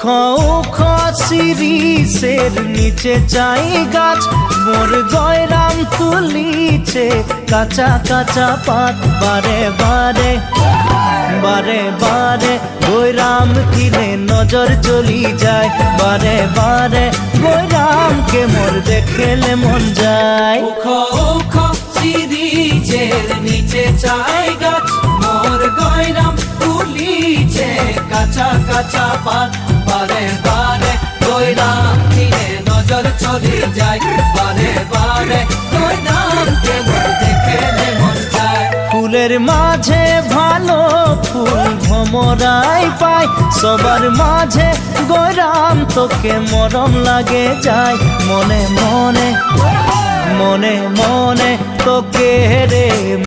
উখ শিরিষের নিচে চাই গাছ, মোর গয়রাম তুলিছে কাঁচা কাঁচা পাত। বারে বারে বারে বারে গয়রাম কিনে নজর চলি যায়, বারে বারে গয়রামকে মোর দেখলে মন যায়। উখ শিরিষের নিচে চাই গাছ, মোর গয়রাম তুলিছে কাঁচা কাঁচা পাত। বারে বারে গয়রাম কিনে নজর চলি যায়, বারে বারে গয়রামকে মোর দেখলে মন যায়। ফুলের মাঝে ভালো ফুল ভমরাই পায়, সবার মাঝে গয়রাম তোকে মরম লাগে যায়। মনে মনে মনে মনে তোকে রে